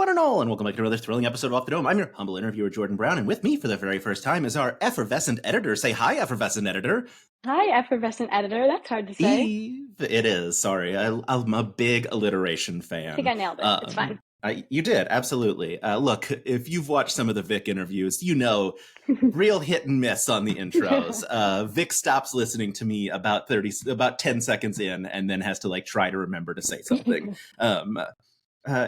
one and all, and welcome back to another thrilling episode of Off the Dome. I'm your humble interviewer, Jordan Brown, and with me for the very first time is our effervescent editor. Say hi, effervescent editor. Hi, effervescent editor. That's hard to say. Eve. It is. Sorry. I'm a big alliteration fan. I think I nailed it. It's fine. You did, absolutely. Look, if you've watched some of the Vic interviews, you know, real hit and miss on the intros. Vic stops listening to me about 10 seconds in, and then has to try to remember to say something.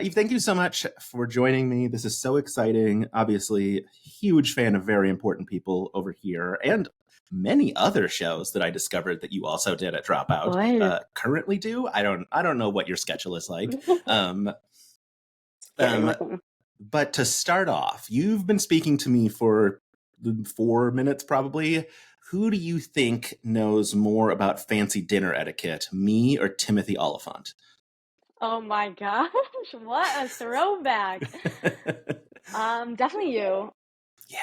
Eve, thank you so much for joining me. This is so exciting. Obviously, huge fan of Very Important People over here, and many other shows that I discovered that you also did at Dropout. Currently do. I don't know what your schedule is like. But to start off, you've been speaking to me for 4 minutes probably. Who do you think knows more about fancy dinner etiquette, me or Timothy Oliphant? Oh my gosh, what a throwback. Definitely you. Yeah.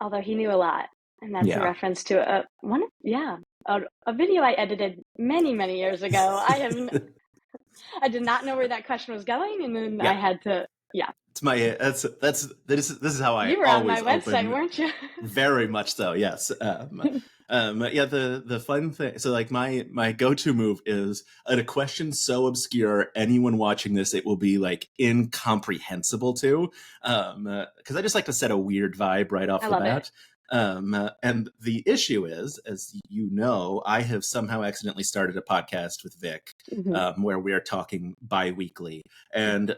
Although he knew a lot. And that's in reference to a video I edited many years ago. I did not know where that question was going, and then I had to It's my this is how I You were always on my website, open. Weren't you? Very much so, yes. The fun thing, so my go-to move is at a question so obscure anyone watching this it will be incomprehensible to, because I just like to set a weird vibe right off the bat. And the issue is, as you know, I have somehow accidentally started a podcast with Vic, where we are talking bi-weekly. And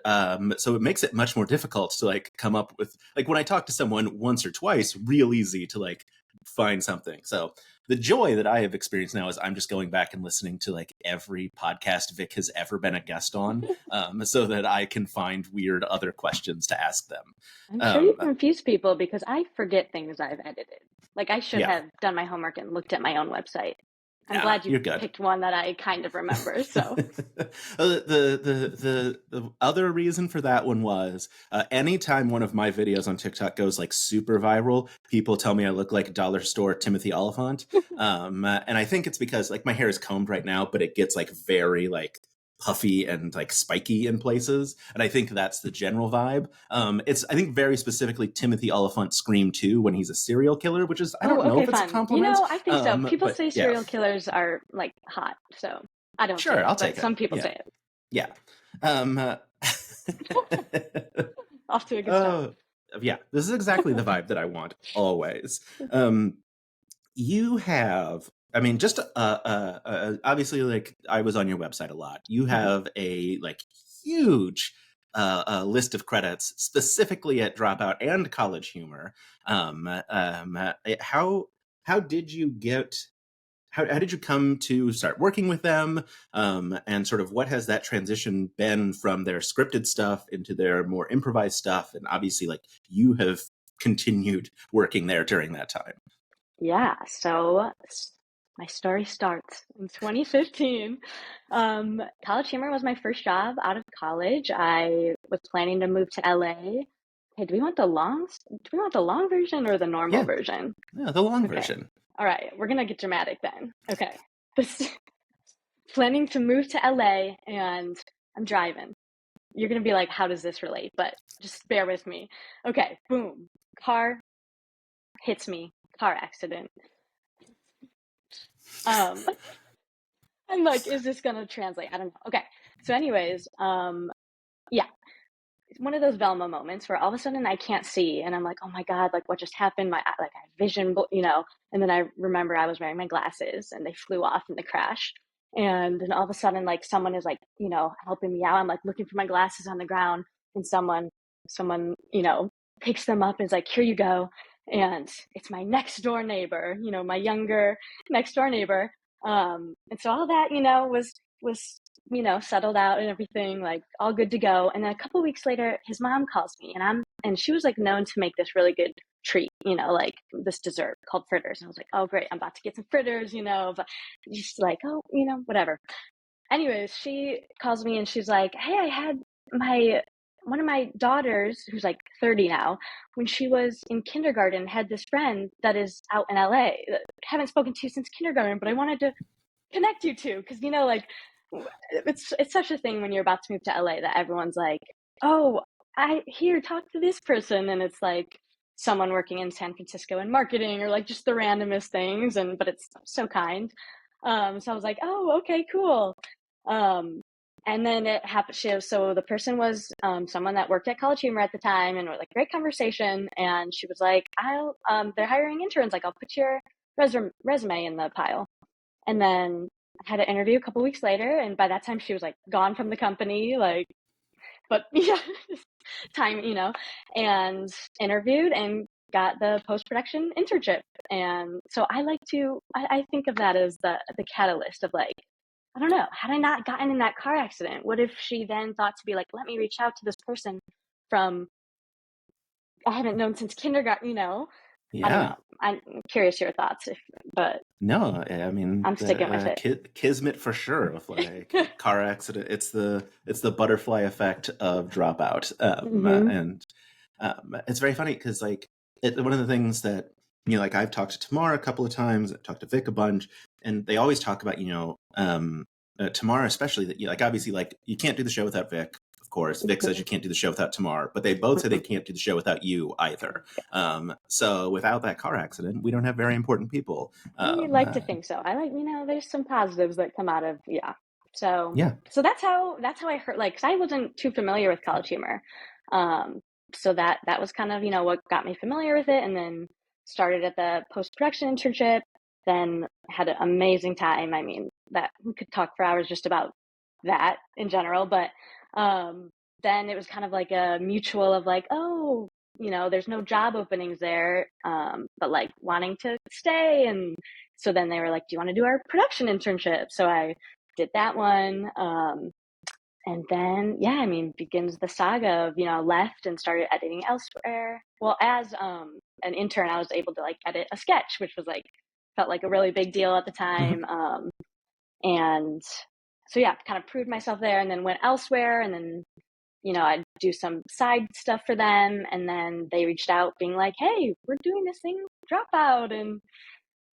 so it makes it much more difficult to come up with, when I talk to someone once or twice, real easy to find something. So the joy that I have experienced now is I'm just going back and listening to every podcast Vic has ever been a guest on, so that I can find weird other questions to ask them. I'm sure you confuse people because I forget things I've edited. I should have done my homework and looked at my own website. I'm glad you picked one that I kind of remember. So the other reason for that one was anytime one of my videos on TikTok goes super viral, people tell me I look like dollar store Timothy Oliphant. And I think it's because my hair is combed right now, but it gets very puffy and spiky in places, and I think that's the general vibe. It's I think very specifically Timothy Oliphant Scream 2 when he's a serial killer, which is I don't know if it's a compliment. I think so. People say serial killers are hot, so I don't. Sure, I'll take it. Some people say it. Yeah. Off to a good start. Yeah, this is exactly the vibe that I want always. You have. I mean, just obviously, I was on your website a lot. You have a huge list of credits specifically at Dropout and College Humor. How did you get? How did you come to start working with them? And sort of what has that transition been from their scripted stuff into their more improvised stuff? And obviously, you have continued working there during that time. Yeah. So my story starts in 2015. College Humor was my first job out of college. I was planning to move to LA. Hey, do we want the long version or the normal version? Yeah, the long version. All right, we're gonna get dramatic then. Okay, planning to move to LA, and I'm driving. You're gonna be like, how does this relate? But just bear with me. Okay, boom, car hits me, car accident. I'm is this gonna translate? I don't know. Okay, so anyways, it's one of those Velma moments where all of a sudden I can't see, and I'm like, oh my god, what just happened? I have vision, and then I remember I was wearing my glasses and they flew off in the crash, and then all of a sudden someone is helping me out. I'm looking for my glasses on the ground, and someone picks them up and is like, here you go. And it's my next door neighbor, my younger next door neighbor. And so all that, was settled out and everything, all good to go. And then a couple of weeks later, his mom calls me, and she was known to make this really good treat, this dessert called fritters. And I was like, oh great, I'm about to get some fritters, but just whatever. Anyways, she calls me and she's like, hey, I had one of my daughters, who's 30 now, when she was in kindergarten, had this friend that is out in LA that I haven't spoken to since kindergarten, but I wanted to connect you to, because it's such a thing when you're about to move to LA that everyone's like, oh, here, talk to this person. And it's like someone working in San Francisco in marketing, or like just the randomest things. But it's so kind. So I was like, oh, okay, cool. And then it happened. So the person was someone that worked at College Humor at the time, and was like great conversation. And she was like, they're hiring interns. Like, I'll put your resume in the pile. And then I had an interview a couple weeks later, and by that time she was like gone from the company. Like, but yeah, time, and interviewed and got the post-production internship. And so I think of that as the catalyst of like, I don't know, had I not gotten in that car accident, what if she then thought to be like, let me reach out to this person from I haven't known since kindergarten. I don't Yeah. know. I'm curious your thoughts, but No, I mean I'm the sticking with it. kismet for sure. With like car accident, it's the butterfly effect of Dropout, Hmm. and it's very funny because like one of the things that like I've talked to Tamara a couple of times, I've talked to Vic a bunch, and they always talk about Tamara especially that like obviously like you can't do the show without Vic. Of course, Vic says you can't do the show without Tamar, but they both say they can't do the show without you either. So without that car accident, we don't have very important people. We like to think so. I like, there's some positives that come out of, yeah. So, Yeah. so that's how I heard, like, cause I wasn't too familiar with College Humor. So that was kind of, what got me familiar with it. And then started at the post-production internship, then had an amazing time. I mean, that we could talk for hours just about that in general, but, then it was kind of like a mutual of like, oh, there's no job openings there, but like wanting to stay. And so then they were like, do you want to do our production internship? So I did that one. And then, yeah, I mean, begins the saga of, left and started editing elsewhere. Well, as an intern, I was able to like edit a sketch, which was like, felt like a really big deal at the Mhm. time. And so, yeah, kind of proved myself there, and then went elsewhere. And then, I'd do some side stuff for them. And then they reached out being like, hey, we're doing this thing, Dropout. And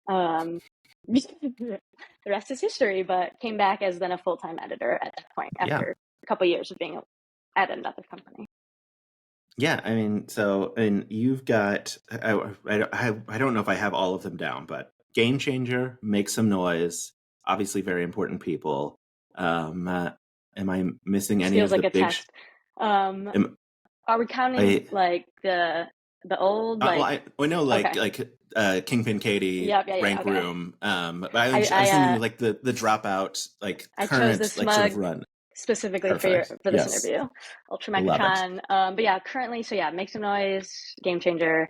um, the rest is history, but came back as then a full-time editor at that point Yeah. after a couple of years of being at another company. Yeah, I mean, so and you've got I don't know if I have all of them down, but Game Changer, Make Some Noise, obviously very important people. Am I missing This any feels of the like a big? test. Um, Am are we counting I? like the old, Well, like, I know okay. Kingpin Katie, Yep, yeah, yeah, Rank okay. Room, but I I was I thinking uh like the Dropout, like I chose current this like sort of mug run. specifically Perfect. for this Yes, interview. Ultra love it. Megatron. But yeah, currently, so yeah, Make Some Noise, Game Changer,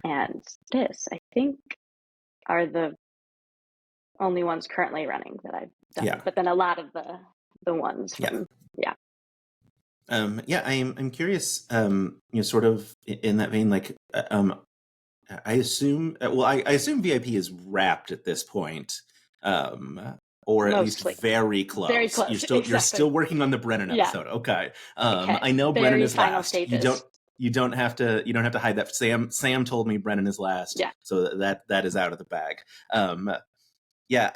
and this, I think, are the only ones currently running that I've done. Yeah, But then a lot of the ones yeah. from, yeah. Yeah, I'm curious. Sort of in that vein, like, I assume. Well, I assume VIP is wrapped at this point, or at least Mostly. very Very close. close. You're Exactly. still working on the Brennan Yeah. episode. Okay. Okay. I know Brennan Very is final last. stages. You don't have to hide that. Sam told me Brennan is last, Yeah. so that is out of the bag. Yeah,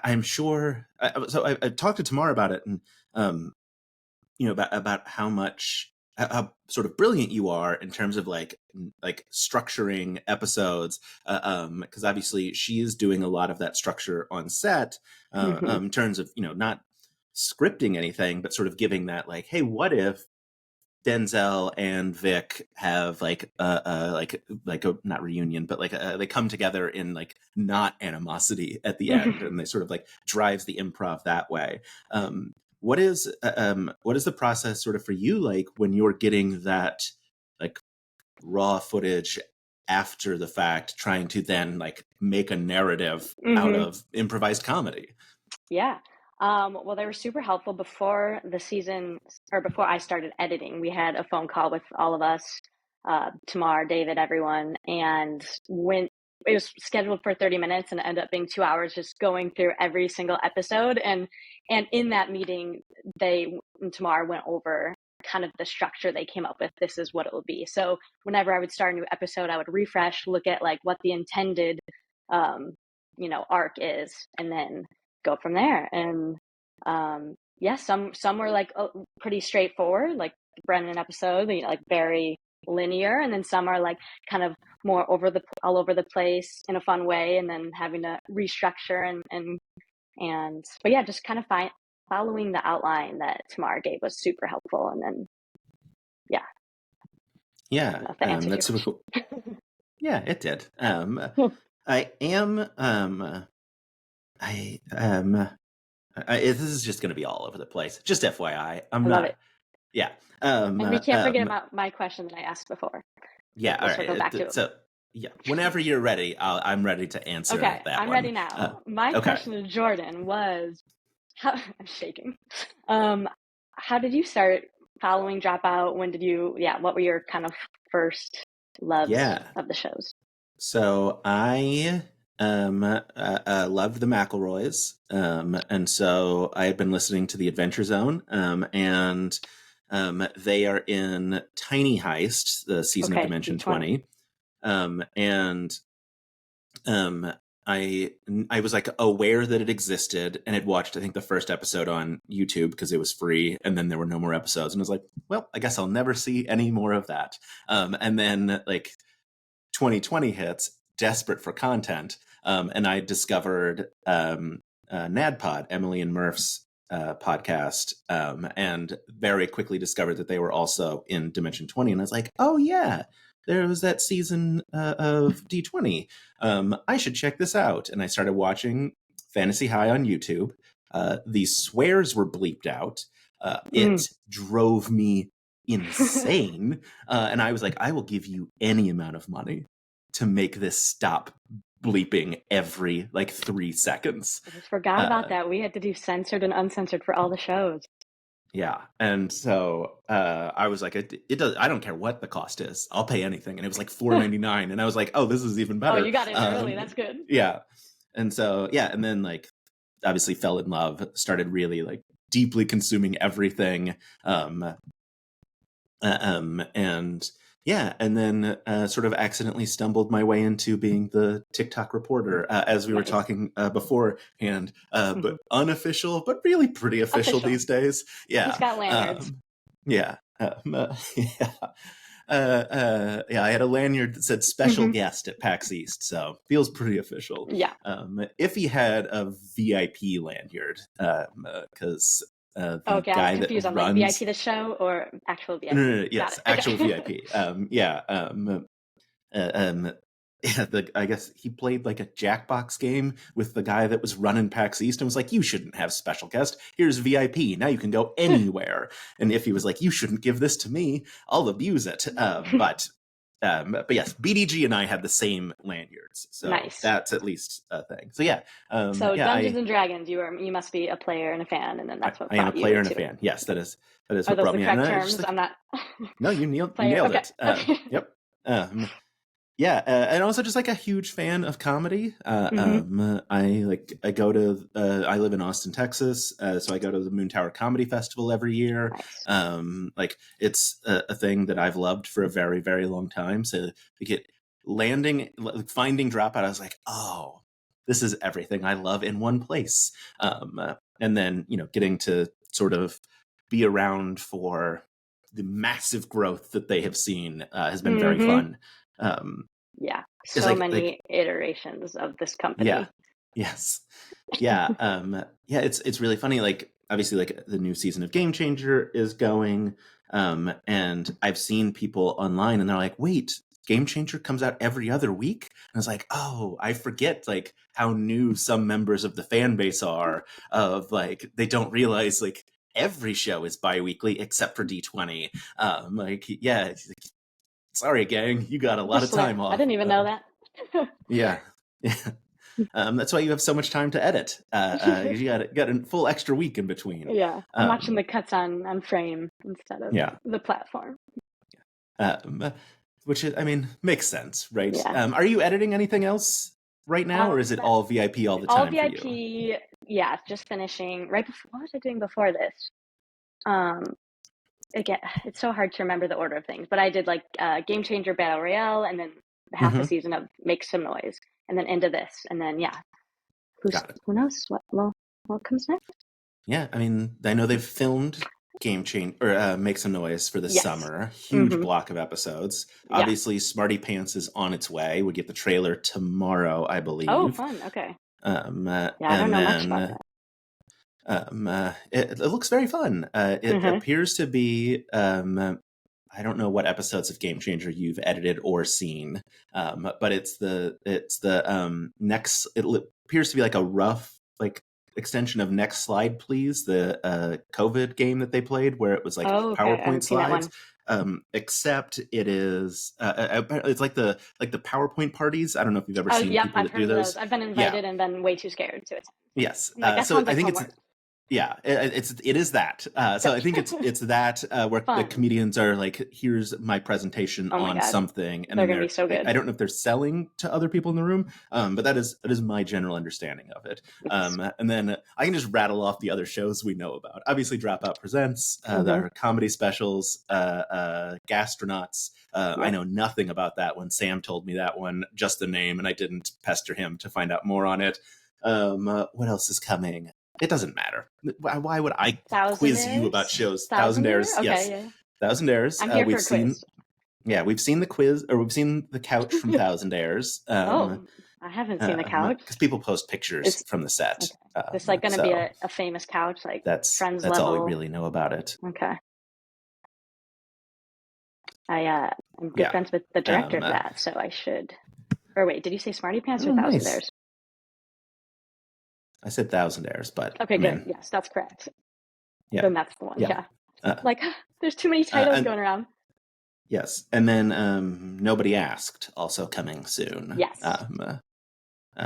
I'm sure. So I talked to Tamar about it, and um, about how much how sort of brilliant you are in terms of like structuring episodes, because obviously she is doing a lot of that structure on set, Hmm. in terms of not scripting anything, but sort of giving that like, hey, what if Denzel and Vic have like a not reunion, but like they come together in like not animosity at the end, and they sort of like drives the improv that way. Um, what is the process sort of for you like when you're getting that like raw footage after the fact, trying to then like make a narrative out Hmm. of improvised comedy? Yeah. Well, they were super helpful before the season, or before I started editing. We had a phone call with all of us, Tamar, David, everyone, and when it was scheduled for 30 minutes and it ended up being 2 hours just going through every single episode. And in that meeting, they and Tamar went over kind of the structure they came up with. This is what it will be. So whenever I would start a new episode, I would refresh, look at like what the intended, um, arc is, and then go from there. And some were like pretty straightforward, like the Brennan episode, like very linear, and then some are like kind of more all over the place in a fun way, and then having to restructure and but yeah, just kind of following the outline that Tamara gave was super helpful. And then yeah, I Yeah, don't know if that answers your that's super question. cool. Yeah, it did. I am. I this is just going to be all over the place. Just FYI, I'm I love not. it. Yeah. And we can't forget about my question that I asked before. Yeah. All We'll circle right. back to it. So yeah, whenever you're ready, I'm ready to answer Okay, that I'm one. ready now. My Okay. question to Jordan was, I'm shaking. How did you start following Dropout? When did you, what were your kind of first loves Yeah. of the shows? So I loved the McElroys, and so I had been listening to the Adventure Zone, and they are in Tiny Heist, the season of Okay, Dimension D20. 20, and um, I was like aware that it existed and had watched I think the first episode on YouTube because it was free, and then there were no more episodes, and I was like, well, I guess I'll never see any more of that. And then like 2020 hits, desperate for content, and I discovered NADPOD, Emily and Murph's podcast, and very quickly discovered that they were also in Dimension 20. And I was like, oh, yeah, there was that season of D20. I should check this out. And I started watching Fantasy High on YouTube. The swears were bleeped out. It drove me insane. And I was like, I will give you any amount of money to make this stop bleeping every like 3 seconds. I just forgot about that. We had to do censored and uncensored for all the shows. Yeah. And so I was like, it does, I don't care what the cost is. I'll pay anything. And it was like $4.99. And I was like, oh, this is even better. Oh, you got in early. That's good. Yeah. And so, yeah. And then like, obviously fell in love, started really like deeply consuming everything. And yeah, and then sort of accidentally stumbled my way into being the TikTok reporter, as we were talking beforehand, but unofficial, but really pretty official these days. Yeah, just got lanyards. Yeah, yeah. Yeah, I had a lanyard that said special guest at PAX East, so feels pretty official. Yeah. If he had a VIP lanyard, because the okay, guy I'm confused. that I'm runs like VIP the show or actual VIP? no, yes, actual Okay. VIP. Yeah. Yeah, I guess he played like a Jackbox game with the guy that was running PAX East and was like, you shouldn't have special guest. Here's VIP. Now you can go anywhere. And if he was like, you shouldn't give this to me, I'll abuse it. But yes, BDG and I had the same lanyards. So nice. That's at least a thing. So yeah. So yeah, Dungeons and Dragons, you must be a player and a fan, and then that's what I am a brought you player and a to fan. Yes, that is Are what those brought the me correct in. terms? Like, I'm not. no, you nailed okay. it. Yep. Yeah, and also just like a huge fan of comedy. I go to I live in Austin, Texas, so I go to the Moon Tower Comedy Festival every year. Nice. Like it's a thing that I've loved for a very, very long time. So finding Dropout, I was like, oh, this is everything I love in one place. And then getting to sort of be around for the massive growth that they have seen has been very fun. Yeah, so many iterations of this company. Yeah. Yes. Yeah. Yeah. It's really funny. Like obviously, like the new season of Game Changer is going, and I've seen people online, and they're like, "Wait, Game Changer comes out every other week?" And I was like, "Oh, I forget like how new some members of the fan base are. Of like they don't realize like." Every show is bi-weekly except for D20. Like, yeah, sorry, gang, you got a lot of time off. I didn't even know that. Yeah. That's why you have so much time to edit. You got a full extra week in between. Yeah, I'm watching the cuts on Frame instead of the platform. Which is, I mean, makes sense, right? Yeah. Are you editing anything else right now, or is it all VIP all the time? All VIP. For you? Yeah, just finishing right before. What was I doing before this? Again, it's so hard to remember the order of things, but I did like Game Changer Battle Royale, and then half a season of Make Some Noise, and then into this, and then who knows what comes next? Yeah, I mean, I know they've filmed Game Change or Make Some Noise for the Yes. summer. Huge Mm-hmm. block of episodes. Yeah. Obviously, Smarty Pants is on its way. We get the trailer tomorrow, I Oh, believe. fun. Okay. Yeah, I don't And know much about then it looks very fun. that. It Mm-hmm. appears to be. I don't know what episodes of Game Changer you've edited or seen, but it's the next. Appears to be like a rough like extension of Next Slide Please, the COVID game that they played, where it was like Oh, okay. I PowerPoint haven't seen that slides. one. Except it is it's like the PowerPoint parties. I don't know if you've ever Oh, seen yep. people I've that heard do of those. those. I've been Yeah. invited and been way too scared to attend. Yes. I'm like, that So sounds I like think it's homework. yeah, it is that. So I think it's that where the Fun. comedians are like, here's my presentation Oh my on God. something, and They're then gonna be they're so like, good. I don't know if they're selling to other people in the room, but that is my general understanding of it. Yes. And then I can just rattle off the other shows we know about. Obviously, Dropout presents Mm-hmm. our comedy specials, Gastronauts. I Yep. know nothing about that one. Sam told me that one, just the name, and I didn't pester him to find out more on it. What else is coming? It doesn't matter. Why would I quiz you about Thousandaires? shows? Thousandaire? Thousandaires, Okay, yes. yeah. Thousandaires. I'm here for We've a seen, quiz. yeah, we've seen the quiz, or we've seen the couch from Thousandaires. Oh, I haven't seen the couch. Because people post pictures Is from the set. okay. This like gonna be So a famous couch, like Friends that's all we level. really know about it. Okay. I'm good Yeah. friends with the director Um, of uh, that, so I should. Or wait, did you say Smarty Pants or oh, nice. Thousandaires? I said Thousandaires, but Okay, I good. mean, Yes, that's correct. yeah, Then that's the one. yeah. Yeah. Uh, Like, there's too many titles and going around. yes, and then Nobody Asked, also coming soon. Yes.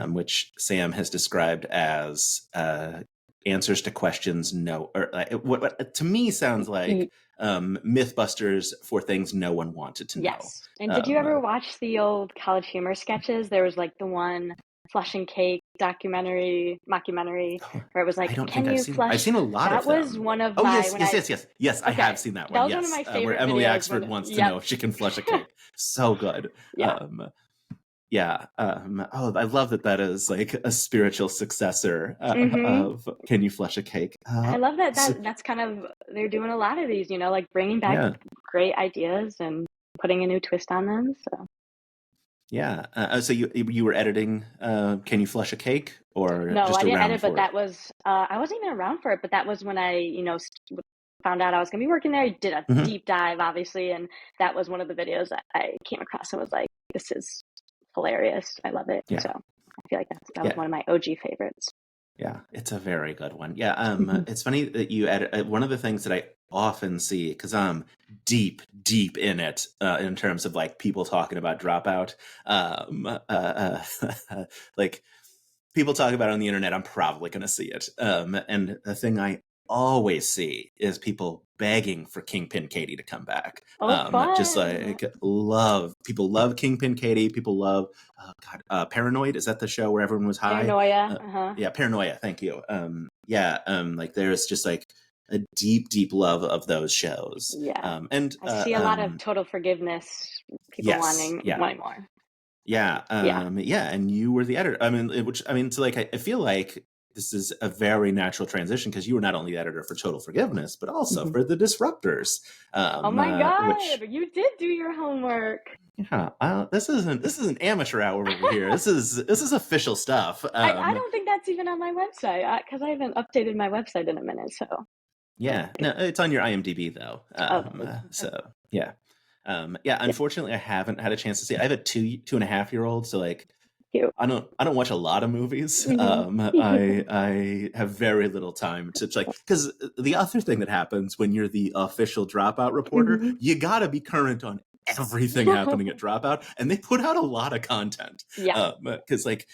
Which Sam has described as answers to questions no, or what to me sounds like MythBusters for things no one wanted to know. Yes. And did you Um, ever watch the old College Humor sketches? There was like the one Flush and Cake documentary, mockumentary, where it was I like, don't think "Can I've you seen them. I've flush?" seen a lot That of was them. one of Oh my yes, when yes, I yes, yes, yes. I have okay, seen that that one. was one of Yes, my where favorite Emily videos Axford when wants to know yep. if she can flush a cake. So good. Yeah. Um, yeah. Oh, I love that is like a spiritual successor Mhm. of Can You Flush a Cake? I love that So, that's kind of they're doing a lot of these, like bringing back yeah. great ideas and putting a new twist on them. So Yeah. So you were editing Can You Flush a Cake, or no, I just didn't around edit, but for it? that was I wasn't even around for it, but that was when I, found out I was gonna be working there. I did a Hmm. deep dive, obviously, and that was one of the videos that I came across and was like, "This is hilarious. I love it." Yeah. So I feel like that was Yeah. one of my OG favorites. Yeah. It's a very good one. Yeah. Mhm. It's funny that you edit. One of the things that I often see, because I'm deep, deep in it, in terms of like people talking about Dropout, like people talk about it on the internet, I'm probably going to see it. And the thing I always see is people begging for Kingpin Katie to come back. Oh, Just fun! like people love Kingpin Katie. People love Paranoid. Is that the show where everyone was high? Paranoia. Uh, Uh-huh. yeah, Paranoia. Thank you. Yeah. Like there's just like a deep, deep love of those shows. Yeah. And I see a lot of total forgiveness, people yes, yeah. wanting more. Yeah, Yeah. yeah, and you were the editor. I mean, so like, I feel like this is a very natural transition because you were not only the editor for Total Forgiveness, but also Mhm. for the Disruptors, Oh my which God, you did do your homework. yeah, this isn't amateur hour over here. This is official stuff. I don't think that's even on my website because I haven't updated my website in a minute. So, let me Yeah, see. no, it's on your IMDb though. Oh, that is okay. So yeah, yeah. Yeah, Unfortunately, I haven't had a chance to see it. I have a 2.5 year old, so like cute. I don't watch a lot of movies. Hmm. I have very little time to like, because the other thing that happens when you're the official Dropout reporter, Hmm. you got to be current on everything happening at Dropout, and they put out a lot of content. Yeah. Because like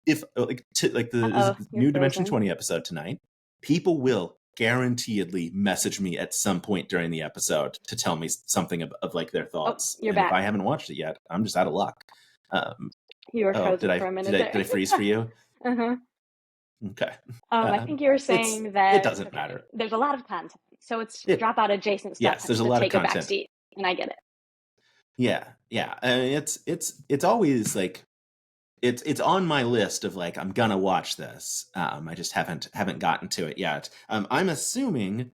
if like the Uh-oh, you're new Dimension frozen. 20 episode tonight, people will guaranteedly message me at some point during the episode to tell me something of like their Oh, thoughts, you're and if back. I haven't watched it yet, I'm just out of luck. Um, You were Oh, did frozen I for a did minute I there. did I freeze for you? Uh-huh. Okay. I think you were saying It that doesn't okay, matter. there's a lot of content, so it's It dropout adjacent stuff Yes, has there's a to lot of take a back content. seat, and I get it. Yeah, yeah. I mean, it's always like it's on my list of like I'm gonna watch this. I just haven't gotten to it yet. I'm assuming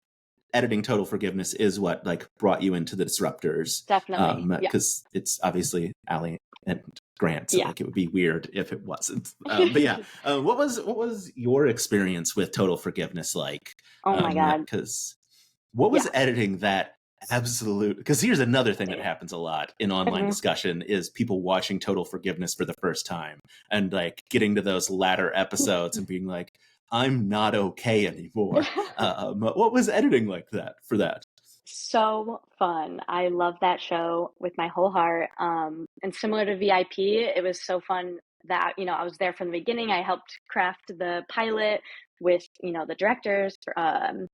editing Total Forgiveness is what like brought you into the Disruptors, Definitely. Yeah. because it's obviously Allie and Grant, so Yeah. like it would be weird if it wasn't. But yeah, what was your experience with Total Forgiveness like? Oh my God. Because what was Yeah. editing that absolute? Because here's another thing that happens a lot in online Mhm. discussion is people watching Total Forgiveness for the first time and like getting to those latter episodes and being like, I'm not okay anymore. What was editing like that for that? So fun. I love that show with my whole heart. And similar to VIP, it was so fun that, I was there from the beginning. I helped craft the pilot with, the directors, the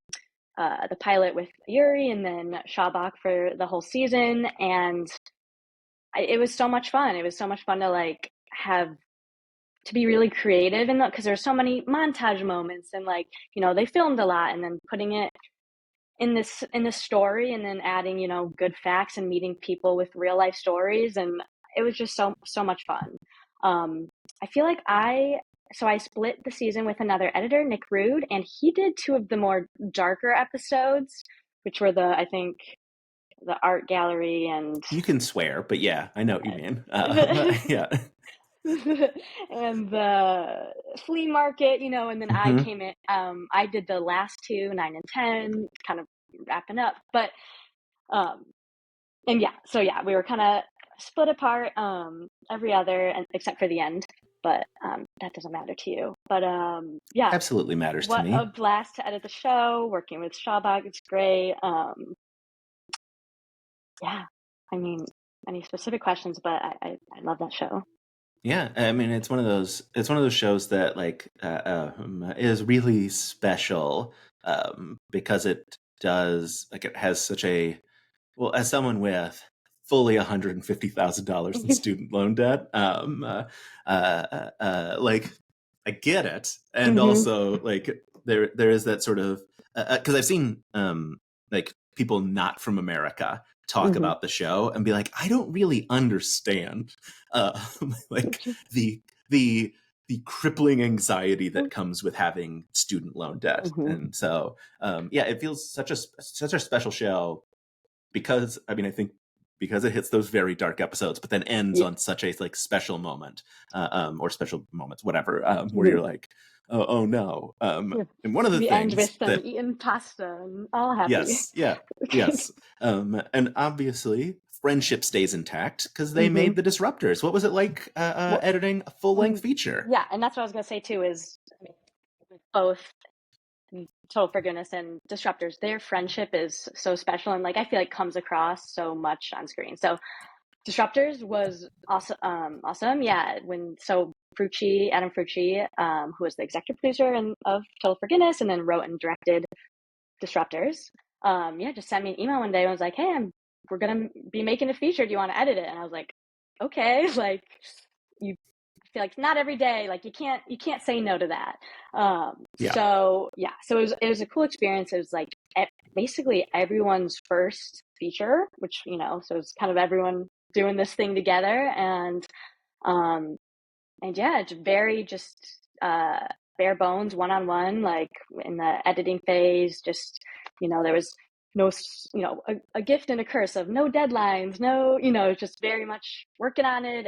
pilot with Yuri and then Shabak for the whole season. And it was so much fun. It was so much fun to like have to be really creative in that because there's so many montage moments and like, they filmed a lot and then putting it in this story and then adding good facts and meeting people with real life stories, and it was just so much fun. I feel like I split the season with another editor, Nick Rude, and he did two of the more darker episodes, which were I think the art gallery and You can swear, but yeah, I know what you mean. Yeah. and the flea market, and then I Hmm. came in. I did the last two, 9 and 10, kind of wrapping up. But um, and yeah, so yeah, we were kind of split apart every other, and except for the end. But that doesn't matter to you. But yeah, Absolutely matters to what a me. blast to edit the show. Working with Shabak, it's great. Yeah, I mean, any specific questions? But I love that show. Yeah, I mean it's one of those shows that like is really special, because it does like it has such a, well, as someone with fully $150,000 in student loan debt, like I get it, and Hmm. also like there is that sort of, because I've seen like people not from America talk Hmm. about the show and be like, I don't really understand, uh, like the the the crippling anxiety that comes with having student loan debt, Hmm. and so yeah, it feels such a special show because I mean I think because it hits those very dark episodes, but then ends Yeah. on such a like special moment, or special moments, whatever, where Mhm. you're like, oh no, Yeah. and one of the We end things with them that, eating pasta and all happy. yes, yeah, yes, and obviously friendship stays intact because they Hmm. made the Disruptors. What was it like Well, editing a full length mm, feature? yeah, and that's what I was gonna say too. Is I mean, with both Total Forgiveness and Disruptors, their friendship is so special, and like I feel like comes across so much on screen. So Disruptors was awesome. Awesome, yeah. Adam Frucci, who was the executive producer of Total Forgiveness, and then wrote and directed Disruptors. Yeah, just sent me an email one day and was like, "Hey, we're gonna be making a feature. Do you want to edit it?" And I was like, "Okay." Like, you feel like not every day. Like you can't say no to that. Yeah, So yeah, so it was a cool experience. It was like basically everyone's first feature, which so it's kind of everyone doing this thing together, um, and yeah, it's very just bare bones, one on one, like in the editing phase. Just there was no, a gift and a curse of no deadlines, no, just very much working on it,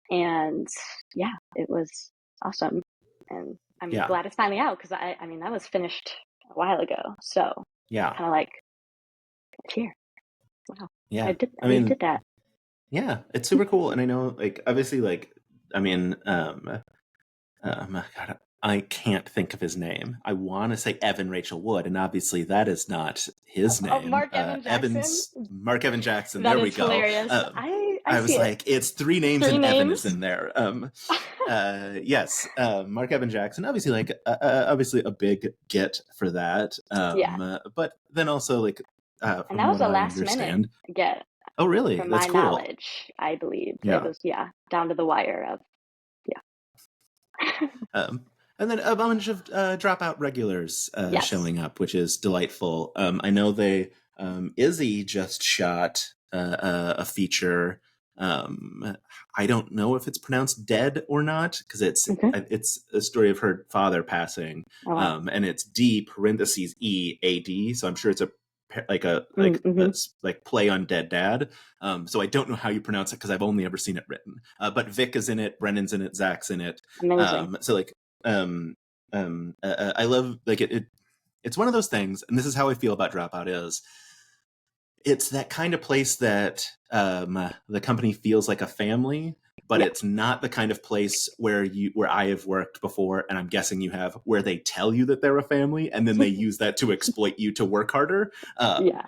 and yeah, it was awesome, and I'm yeah, glad it's finally out because I mean that was finished a while ago, so yeah, kind of like here, wow, yeah. I we mean, did that. yeah, it's super cool, and I know like obviously like I mean God, I can't think of his name. I want to say Evan Rachel Wood, and obviously that is not his Oh, name. Mark Evan Jackson. Evans, Mark Evan Jackson. That There we is go. hilarious. I I see was it. like, it's three names Three and Evan is names. in there. Yes, Mark Evan Jackson. Obviously, like obviously a big get for that. Yeah, But then also like and from that was what a I last minute understand. get, Oh, really? from That's my cool. knowledge. I believe it Yeah. was, yeah, down to the wire of, yeah. Um, and then a bunch of dropout regulars Yes. showing up, which is delightful. I know they Izzy just shot a feature I don't know if it's pronounced dead or not, because Okay. it's a story of her father passing, Oh wow. and it's D parentheses E A D, so I'm sure it's a Mm-hmm. like play on dead dad. So I don't know how you pronounce it because I've only ever seen it written. But Vic is in it, Brennan's in it, Zach's in it. Amazing. So like I love like it's one of those things, and this is how I feel about Dropout is it's that kind of place that the company feels like a family, but Yeah. it's not the kind of place where I have worked before, and I'm guessing you have, where they tell you that they're a family and then they use that to exploit you to work harder. Yeah.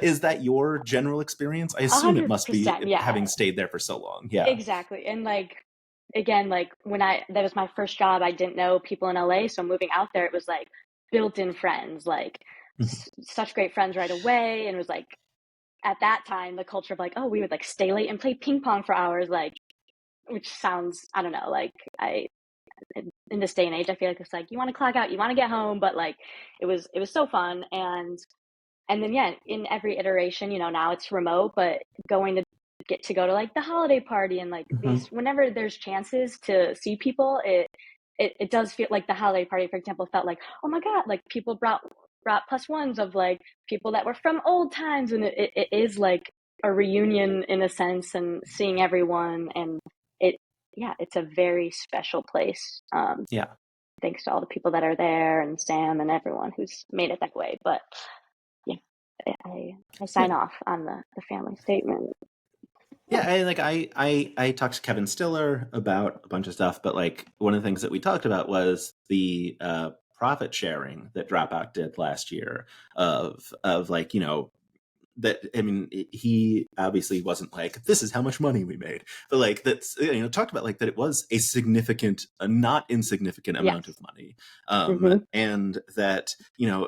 Is that your general experience? I A assume it hundred must be, percent. Yeah. having stayed there for so long. Yeah. Exactly. And like again, like when that was my first job, I didn't know people in LA, so moving out there, it was like built-in friends, like such great friends right away, and it was like at that time the culture of like, oh, we would like stay late and play ping pong for hours, like which sounds, I don't know, like I in this day and age, I feel like it's like you want to clock out, you want to get home, but like it was so fun. And then yeah, in every iteration, now it's remote, but going to get to go to like the holiday party and like Mhm. these, whenever there's chances to see people, it does feel like the holiday party, for example, felt like, oh my god, like people brought plus ones of like people that were from old times, and it is like a reunion in a sense, and seeing everyone, and it yeah, it's a very special place. Yeah. Thanks to all the people that are there and Sam and everyone who's made it that way. But yeah, I Yeah. sign off on the family statement. Yeah, I talked to Kevin Stiller about a bunch of stuff, but like one of the things that we talked about was the profit sharing that Dropout did last year of like, that, I mean, he obviously wasn't like, this is how much money we made, but like that's, talked about like that it was a significant, a not insignificant amount Yes. of money, Mm-hmm. and that,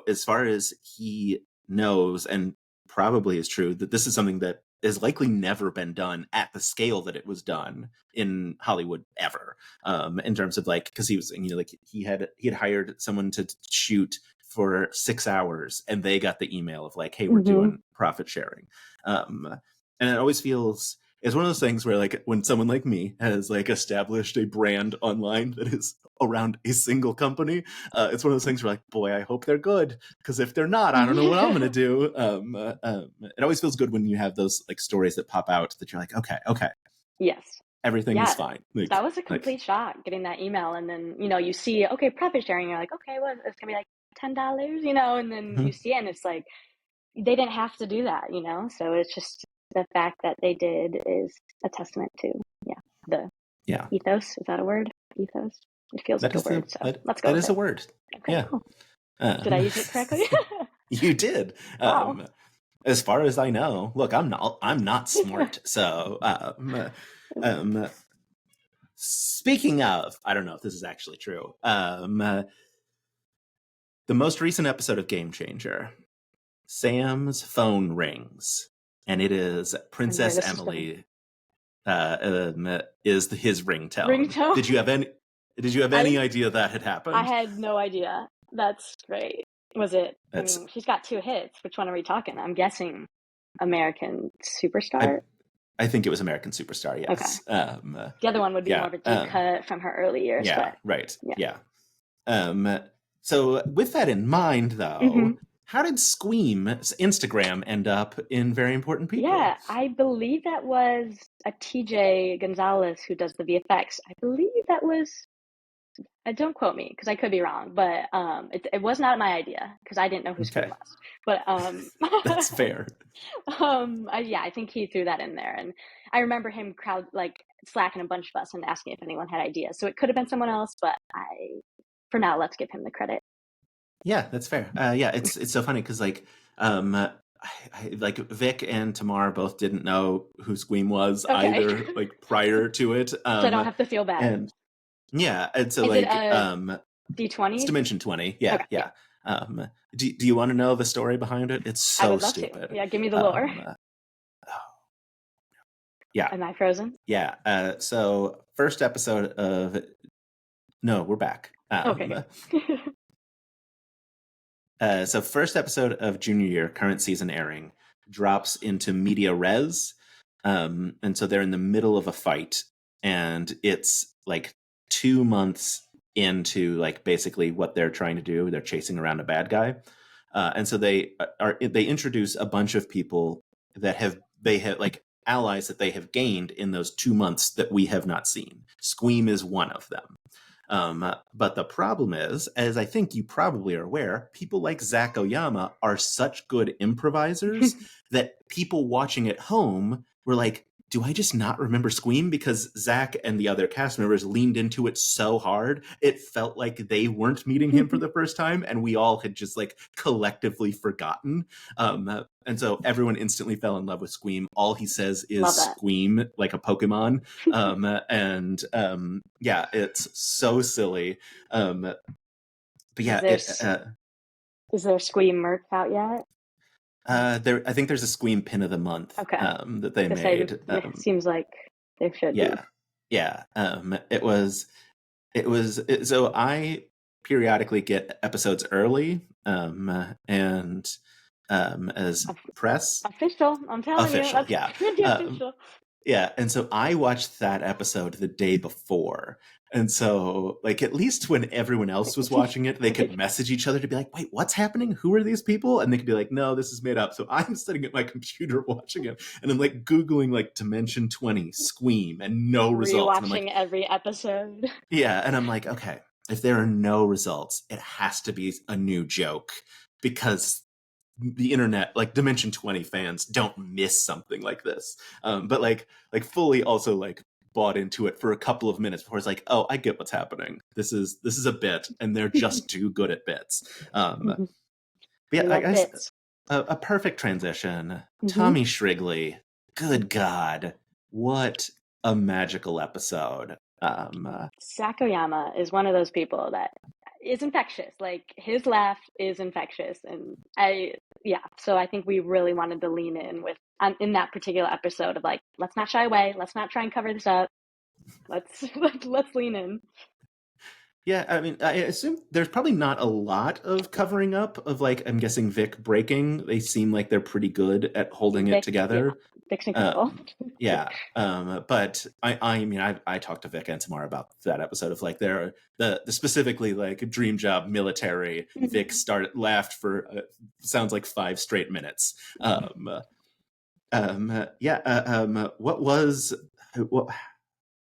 as far as he knows, and probably is true, that this is something that has likely never been done at the scale that it was done in Hollywood ever. In terms of like, because he was, like he had hired someone to shoot for 6 hours, and they got the email of like, hey, we're Mm-hmm. doing profit sharing. um and it always feels, it's one of those things where like when someone like me has like established a brand online that is around a single company, it's one of those things where like, boy, I hope they're good, because if they're not, I don't know what I'm gonna do. It always feels good when you have those like stories that pop out that you're like, okay, Yes. everything is Yeah. fine, That was a like complete shock getting that email, and then you see, okay, profit sharing, you're like, okay, well, it's gonna be like $10, and then you mhm. see it, and it's like they didn't have to do that, so it's just the fact that they did is a testament to, yeah, the Yeah, ethos. Is that a word? Ethos. It feels that like a is word, so let's go that with is a it. word. Okay, Yeah. cool. Did I um, use it correctly? you did. Wow. As far as I know, look, I'm not smart. So, speaking of, I don't know if this is actually true. The most recent episode of Game Changer, Sam's phone rings, and it is And where Princess this is going. Emily. Is his ringtone. Ringtone. Did you have any? Did you have any I idea that had I happened? had no idea. That's great. Was it? I That's mean, she's got two hits. Which one are we talking? I'm guessing American I Superstar. I think it was American Superstar. Okay. Yes. The other one would be more Yeah. of a deep cut from her early years, Yeah. but Right. yeah. Yeah. Um, so, with that in mind, Hmm. though, how did Squeam's Instagram end up in Very Important Yeah, People? I believe that was a TJ Gonzalez who does the VFX. I believe that was, don't quote me because I could be wrong, but it was not my idea because I didn't know who Scream Okay, was. But that's fair. yeah, I think he threw that in there, and I remember him crowd like slacking a bunch of us and asking if anyone had ideas. So it could have been someone else, but for now, let's give him the credit. Yeah, that's fair. Yeah, it's so funny because like, like Vic and Tamar both didn't know who Squeam was Okay, either, like prior to it. so I don't have to feel bad. And yeah, and so Is it like, a it's D20? Dimension 20. Yeah, Okay, yeah, yeah. Do you want to know the story behind it? It's I so would love to. stupid. Yeah, give me the lore. Um, yeah, Am I frozen? yeah. So first episode of no, we're back. Okay, good. So first episode of junior year, current season airing, drops into media res. And so they're in the middle of a fight, and it's like 2 months into like basically what they're trying to do. They're chasing around a bad guy, and so they introduce a bunch of people that they have like allies that they have gained in those 2 months that we have not seen. Squeam is one of them. But the problem is, as I think you probably are aware, people like Zach Oyama are such good improvisers that people watching at home were like, do I just not remember Squeam? Because Zach and the other cast members leaned into it so hard, it felt like they weren't meeting him for the first time, and we all had just like collectively forgotten. And so everyone instantly fell in love with Squeam. All he says is Love that. Squeam, like a Pokemon. And yeah, it's so silly. But Is yeah, there is there Squee Merc out yet? I think there's a Squeam pin of the month Okay. that they To say made. it seems like there should be. Yeah, yeah. So I periodically get episodes early, and as press Official. I'm telling you, official. that's Yeah. pretty Um, official. Yeah, and so I watched that episode the day before. And so, like, at least when everyone else was watching it, they could message each other to be like, wait, what's happening? Who are these people? And they could be like, no, this is made up. So I'm sitting at my computer watching it, and I'm like Googling, like, Dimension 20, Squeam, and no results. And I'm like, Rewatching every episode. yeah. And I'm like, okay, if there are no results, it has to be a new joke because the internet, like Dimension 20 fans, don't miss something like this. But like fully also like bought into it for a couple of minutes before it's like, oh, I get what's happening. This is a bit, and they're just too good at bits. But We yeah, I love guess bits. a perfect transition. Mm-hmm. Tommy Shrigley, good God, what a magical episode. Sakoyama is one of those people that is infectious. Like his laugh is infectious, and yeah. So I think we really wanted to lean in with in that particular episode of like, let's not shy away, let's not try and cover this up. Let's let's lean in. Yeah, I mean, I assume there's probably not a lot of covering up of like, I'm guessing Vic breaking. They seem like they're pretty good at holding it Vic, yeah, together. Vic's Uh, incredible. yeah, but I mean, I talked to Vic and Tamar about that episode of like the specifically like dream job military. Vic laughed for sounds like 5 straight minutes. Yeah. What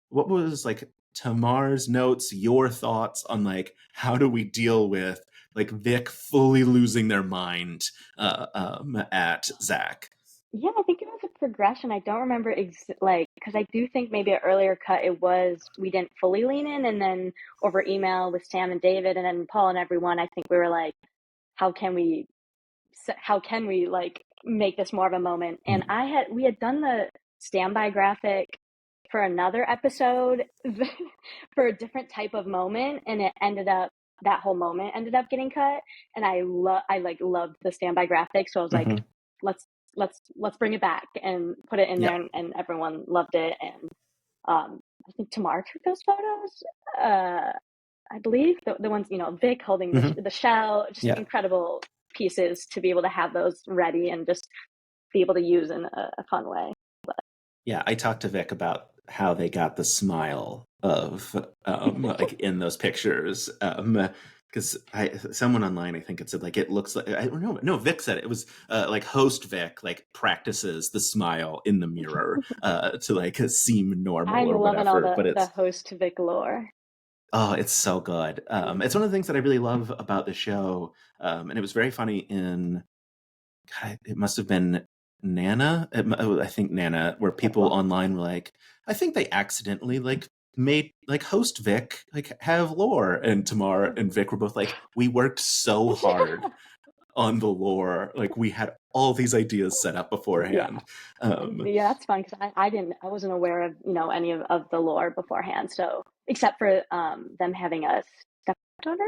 what was like Tamar's notes, your thoughts on like how do we deal with like Vic fully losing their mind at Zach? Yeah, I think it was a progression. I don't remember like because I do think maybe an earlier cut it was we didn't fully lean in, and then over email with Sam and David, and then Paul and everyone. I think we were like, how can we like make this more of a moment? And we had done the standby graphic for another episode for a different type of moment, and it ended up that whole moment ended up getting cut, and I like loved the standby graphic, so I was like, Mm-hmm. let's bring it back and put it in Yeah. there, and everyone loved it. And I think Tamar took those photos. I believe the ones, Vic holding Mm-hmm. the shell, just Yeah. incredible pieces to be able to have those ready and just be able to use in a fun way. Yeah. I talked to Vic about how they got the smile of like in those pictures. Because someone online, I think it said like it looks like, I don't know, no, Vic said it was like host Vic like practices the smile in the mirror to like seem normal I'm or loving all whatever, but the it's host Vic lore. oh, it's so good. It's one of the things that I really love about the show, and it was very funny in God, it must have been Nana. I think Nana, where people Typical. online were like, I think they accidentally like made like host Vic like have lore, and Tamar and Vic were both like, we worked so hard on the lore, like we had all these ideas set up Yeah. beforehand. Yeah, that's fun because I wasn't aware of any of the lore beforehand. So except for them having a stepdaughter,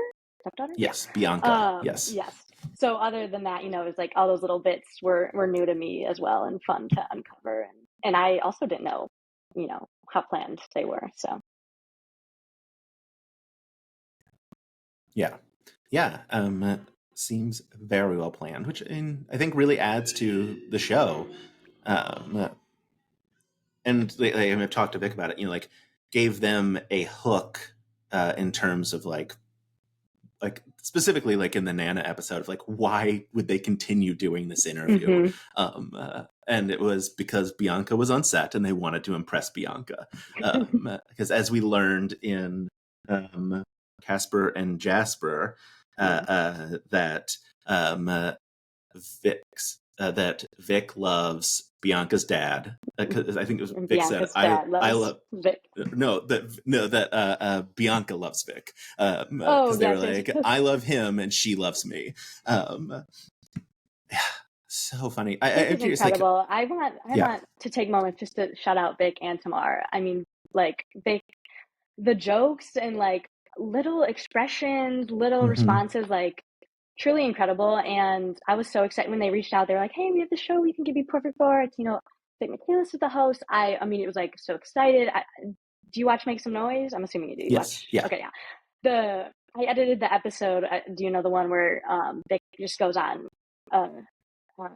yeah. Yes, Bianca. Yes. Yes. So other than that, it was like all those little bits were new to me as well and fun to uncover. And I also didn't know, how planned they were. So Yeah. Yeah. Seems very well planned, which I think really adds to the show. Um, and I've talked to Vic about it, like gave them a hook in terms of like specifically like in the Nana episode of like why would they continue doing this interview, and it was because Bianca was on set and they wanted to impress Bianca, because as we learned in Casper and Jasper, that Vic loves Bianca's dad. Because I think it was Vic said, Bianca's dad I loves love Vic. that Bianca loves Vic, Oh, because they were yes, like, I love him and she loves me. Yeah, so funny. Vic I'm is curious, like, incredible. I want to take moments just to shout out Vic and Tamar. I mean, like Vic, the jokes and like little expressions, little mhm. responses, like truly incredible. And I was so excited when they reached out. They were like, "Hey, we have the show we think you'd be perfect for. It's Vic Michaelis is the host." I mean, it was like so excited. Do you watch Make Some Noise? I'm assuming you do. You Yes, watch? yeah. Okay, yeah. I edited the episode. Do you know the one where Vic just goes on uh, uh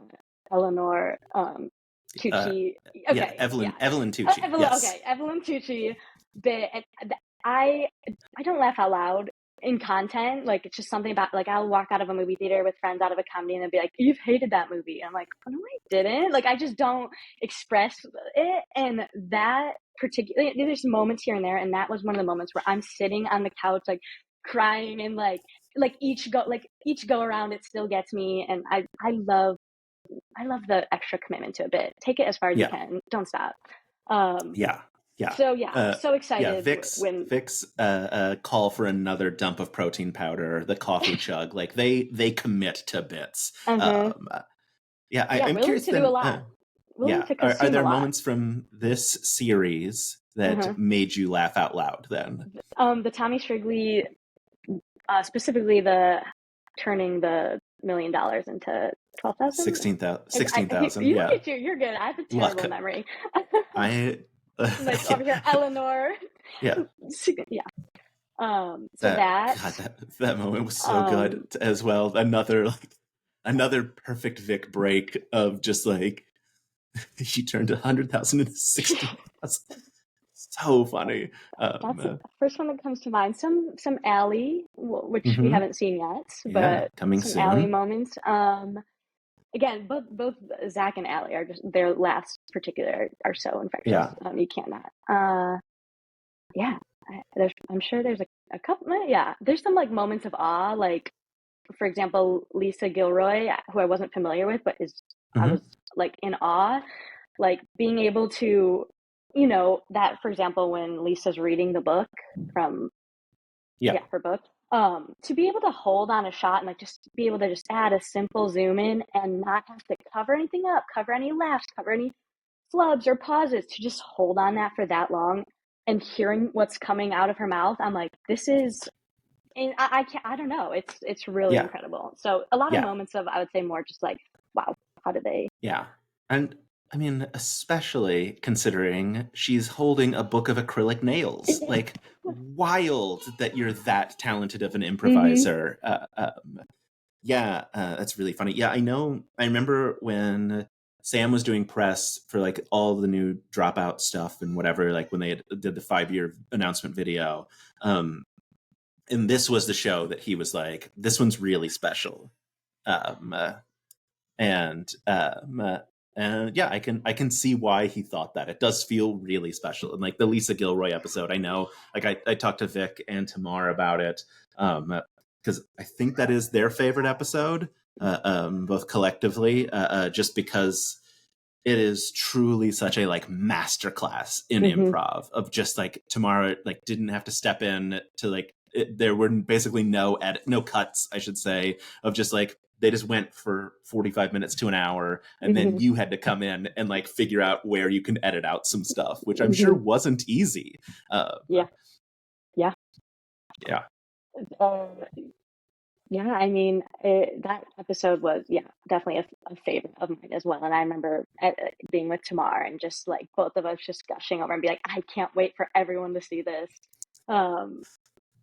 Eleanor Tucci? Yeah, Okay, yeah. Evelyn Tucci. Evelyn, Yes. okay, Evelyn Tucci bit. And I don't laugh out loud in content. Like it's just something about like I'll walk out of a movie theater with friends out of a comedy and they'll be like, "You've hated that movie." And I'm like, "Oh, no, I didn't." Like I just don't express it. And that particularly, there's moments here and there, and that was one of the moments where I'm sitting on the couch like crying and like each go around it still gets me. And I love the extra commitment to a bit. Take it as far as you Yeah. can. Don't stop. Um, Yeah. Yeah. so yeah, so Yeah. excited when Vic's call for another dump of protein powder, the coffee chug, like they commit to bits. uh-huh. Yeah, Yeah, I'm willing curious to do a then. lot, willing Yeah, to are consume a there lot. moments from this series that Uh-huh. made you laugh out loud? Then The Tommy Shrigley, specifically the turning the $1,000,000 into 12,000. 16,000. You look Yeah, at you, you're good. I have a luck. terrible memory. I Like over here, yeah, Eleanor. yeah. Yeah. So that. God, that moment was so Um, good as well. Another perfect Vic break of just like she turned 100,000 into 16,000. So funny. That's the first one that comes to mind. Some Allie, which we Mhm. haven't seen yet, Yeah, but coming some Allie soon. moments. Again, both Zach and Allie are just their last particular are so infectious. Yeah. You can't not. Yeah, I'm sure there's a couple. Yeah, there's some like moments of awe. Like for example, Lisa Gilroy, who I wasn't familiar with, but I Hmm. was like in awe. Like being able to, that for example, when Lisa's reading the book from Yeah. her book, to be able to hold on a shot and like just be able to just add a simple zoom in and not have to cover anything up, cover any laughs, cover any flubs or pauses, to just hold on that for that long and hearing what's coming out of her mouth. I'm like, this is, and I can't, I don't know. It's really Yeah. incredible. So a lot of Yeah. moments of, I would say more just like, wow, how did they? Yeah. And I mean, especially considering she's holding a book of acrylic nails. Like, wild that you're that talented of an Mm-hmm. improviser. Yeah, that's really funny. Yeah, I know. I remember when Sam was doing press for like all the new Dropout stuff and whatever, like when did the 5-year announcement video. And this was the show that he was like, this one's really special. Um, uh, and yeah, I can see why he thought that. It does feel really special. And like the Lisa Gilroy episode, I know, like I talked to Vic and Tamar about it, because I think that is their favorite episode, both collectively, just because it is truly such a like masterclass in Mm-hmm. improv of just like Tamara like didn't have to step in to like there were basically no cuts, I should say, of just like they just went for 45 minutes to an hour and then Mm-hmm. you had to come in and like figure out where you can edit out some stuff, which I'm sure Mm-hmm. wasn't easy. Yeah. Yeah. Yeah. Uh, Yeah, I mean, that episode was, yeah, definitely a favorite of mine as well. And I remember being with Tamar and just like both of us just gushing over and be like, I can't wait for everyone to see this. Um,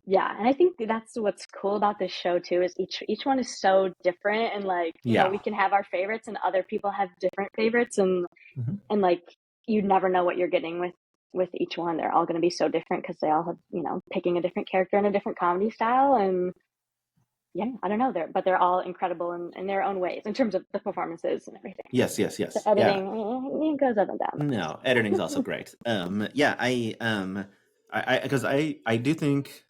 yeah, and I think that's what's cool about this show too, is each one is so different, and like, Yeah. we can have our favorites and other people have different favorites, and Mhm. and like you never know what you're getting with each one. They're all going to be so different because they all have, picking a different character and a different comedy style. And yeah, I don't know. They're all incredible in their own ways in terms of the performances and everything. Yes, yes, The yes. Yeah. editing, it goes up and down. No, editing's also great. Yeah, because I do think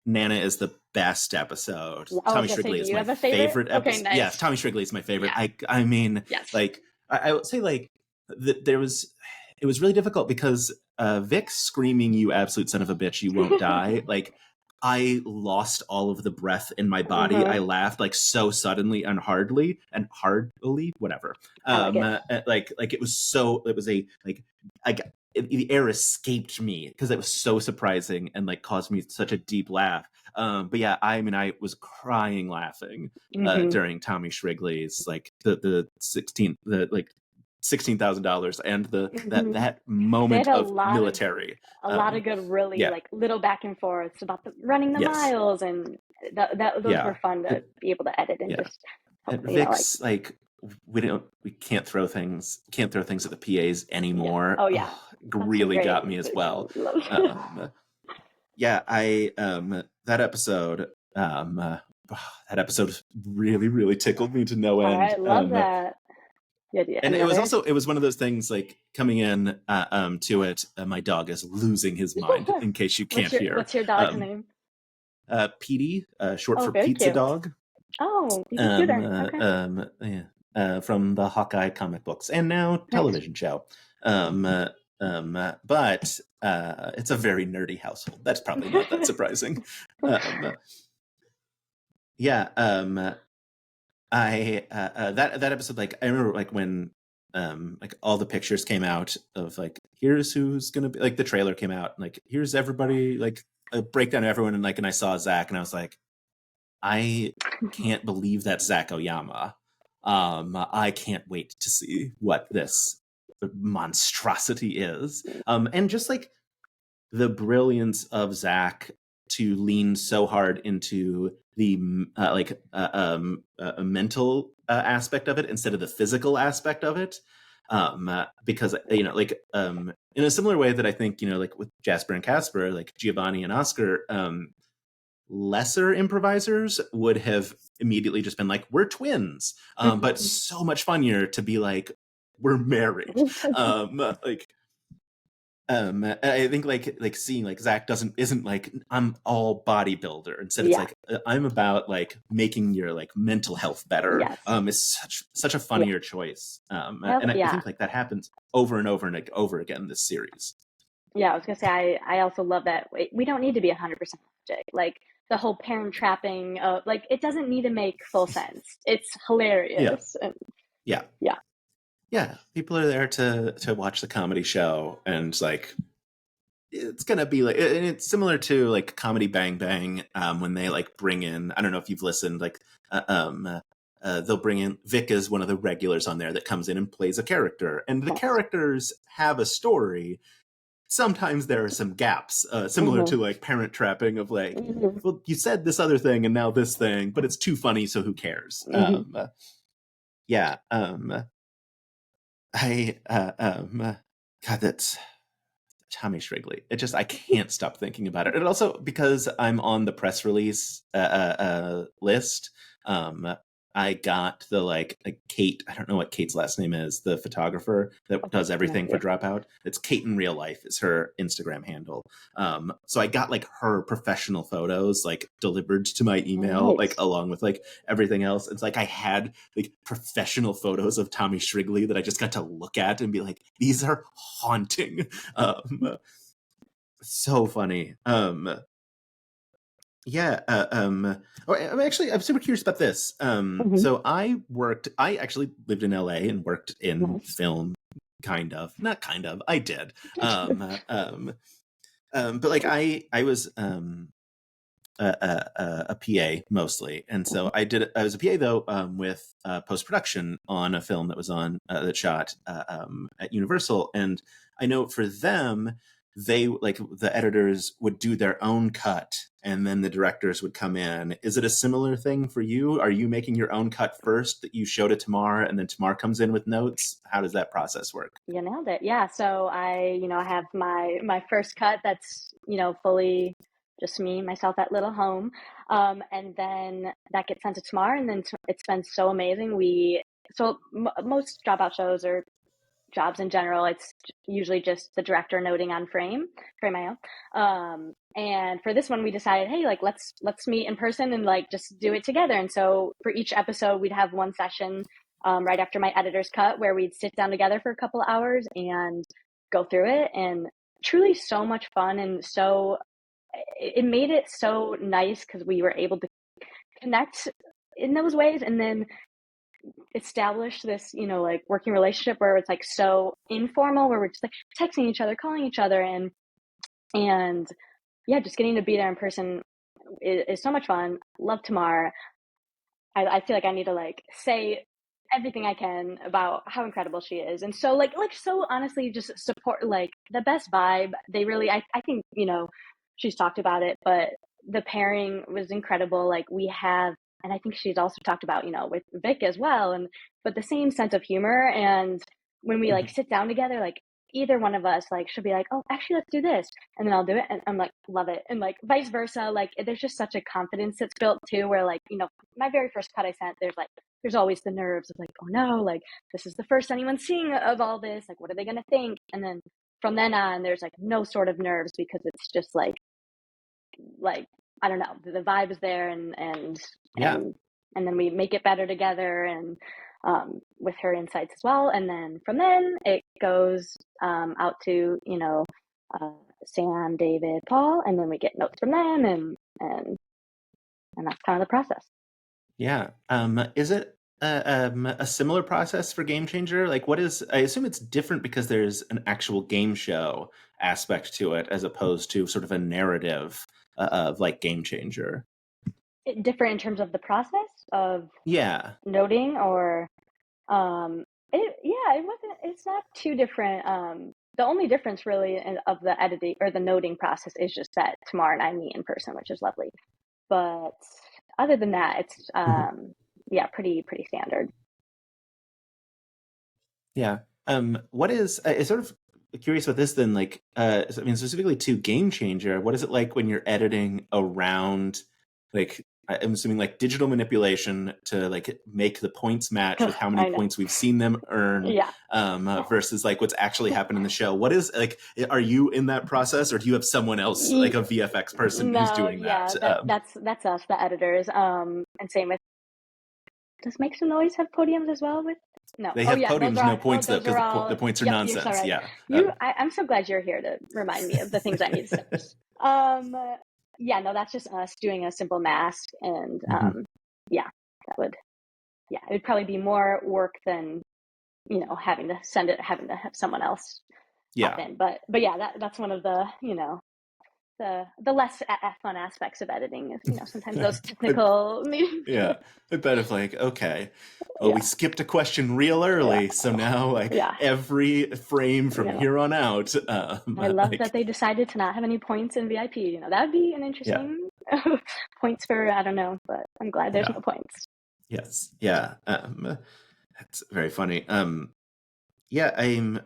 Nana is the best episode. I was Tommy gonna say, Shrigley do is you my have a favorite? favorite Okay, episode. Yes, nice. Tommy Shrigley is my favorite. Yeah. I mean, Yes. like, I would say, like, there was, it was really difficult because Vic screaming, "You absolute son of a bitch, you won't die!" Like, I lost all of the breath in my body. I laughed like so suddenly and hardly, whatever. I like it. Like it was so. It was a like I got, the air escaped me because it was so surprising and like caused me such a deep laugh. But yeah, I mean, I was crying laughing during Tommy Shrigley's like the $16,000 and that moment of military. A lot of good, really Yeah. like little back and forths about running the Yes. miles, and those were fun to be able to edit and just. And Vic's like we can't throw things at the PAs anymore. Yeah. Oh yeah, really got me as well. Yeah, I that episode really tickled me to no end. I love that. Yeah, and it was one of those things like coming in to it. My dog is losing his mind. In case you can't hear, what's your dog's name? Petey, short for Pizza cute. Dog. Oh, okay. From the Hawkeye comic books and now television show. But it's a very nerdy household. That's probably not that surprising. That episode, like I remember, like when like all the pictures came out of like here's who's gonna be, like the trailer came out, and, like here's everybody, like a breakdown of everyone, and I saw Zach, and I was like, I can't believe that's Zach Oyama. I can't wait to see what this monstrosity is. And just like the brilliance of Zach to lean so hard into the mental aspect of it instead of the physical aspect of it. Because in a similar way that I think, like with Jasper and Casper, like Giovanni and Oscar, lesser improvisers would have immediately just been like, we're twins. But so much funnier to be like, we're married. I think like seeing like Zach isn't like I'm all bodybuilder. Instead, it's like I'm about like making your like mental health better. Yes. It's such a funnier choice. And I think like that happens over and over and like over again this series. Yeah, I was gonna say I also love that we don't need to be 100% logic. Like the whole parent trapping of like it doesn't need to make full sense. It's hilarious. Yeah, people are there to watch the comedy show, and like it's gonna be like, and it's similar to like Comedy Bang Bang when they like bring in, I don't know if you've listened, like they'll bring in Vic as one of the regulars on there that comes in and plays a character, and the characters have a story. Sometimes there are some gaps, similar to like Parent Trapping of like, well, you said this other thing and now this thing, but it's too funny, so who cares? God, that's Tommy Shrigley. I can't stop thinking about it. And also because I'm on the press release list, I got the like Kate, I don't know what Kate's last name is, the photographer that does everything for Dropout. It's Kate in Real Life is her Instagram handle. So I got like her professional photos like delivered to my email, like along with like everything else. It's like I had like professional photos of Tommy Shrigley that I just got to look at and be like, these are haunting. So funny. I'm super curious about this. So I actually lived in LA and worked in film, I did. But like I was a PA mostly, and so I was a PA though with post-production on a film that was on that shot at Universal, and I know for them they like the editors would do their own cut and then the directors would come in. Is it a similar thing for you? Are you making your own cut first that you show to Tamar and then Tamar comes in with notes? How does that process work? You nailed it. Yeah. So I have my first cut that's, fully just me, myself, that little home. And then that gets sent to Tamar, and then it's been so amazing. Most Dropout shows or jobs in general, it's usually just the director noting on frame IO. And for this one, we decided, hey, like let's meet in person and like just do it together. And so for each episode, we'd have one session right after my editor's cut where we'd sit down together for a couple of hours and go through it. And truly so much fun, and so it made it so nice because we were able to connect in those ways, and then establish this, like working relationship where it's like so informal, where we're just like texting each other, calling each other, and yeah, just getting to be there in person is so much fun. Love Tamar. I feel like I need to like say everything I can about how incredible she is, and so so honestly just support, like the best vibe. They really, I think, she's talked about it, but the pairing was incredible. Like we have, and I think she's also talked about, with Vic as well, but the same sense of humor. And when we like Mhm. sit down together, like either one of us like should be like, oh, actually let's do this, and then I'll do it, and I'm like, love it, and like vice versa. Like there's just such a confidence that's built too, where like, my very first cut I sent, there's always the nerves of like, oh no, like this is the first anyone's seeing of all this, like what are they gonna think? And then from then on, there's like no sort of nerves, because it's just like I don't know, the vibe is there, Yeah. and then we make it better together, and with her insights as well. And then from then it goes out to uh, Sam, David, Paul, and then we get notes from them, and that's kind of the process. Yeah. Is it a similar process for Game Changer? Like, what is? I assume it's different because there's an actual game show aspect to it, as opposed to sort of a narrative of like Game Changer. Different in terms of the process of Yeah. noting, or it wasn't, it's not too different. The only difference really of the editing or the noting process is just that Tamar and I meet in person, which is lovely. But other than that, it's Mhm. yeah, pretty standard. Yeah. What is sort of curious about this then? Like, I mean, specifically to Game Changer, what is it like when you're editing around, like, I'm assuming like digital manipulation to like make the points match with how many I know. points we've seen them earn, Yeah. versus like what's actually happened in the show. What is like? Are you in that process, or do you have someone else, like a VFX person, who's No, doing that? yeah, that's us, the editors. And same with, does Make Some Noise have podiums as well with? No. They Oh have yeah, those podiums, are no all. Oh, points though, those because are the all. points are Yep, you're so nonsense. right. Yeah. I'm so glad you're here to remind me of the things I need to say. Um, yeah, no, that's just us doing a simple mask, and Mhm. yeah, that would, yeah, it would probably be more work than having to have someone else hop Yeah. in. But yeah, that's one of the the less fun aspects of editing is, sometimes those I technical. Yeah, I bet if like, okay, well, we Yeah, skipped a question real yeah, early, so now like yeah. every frame from Yeah. here on out, I love that like, they decided to not have any points in VIP. That would be an yeah, interesting points for, I don't know, but I'm glad there's yeah, no points. yes, yeah, that's very funny. Yeah, I'm.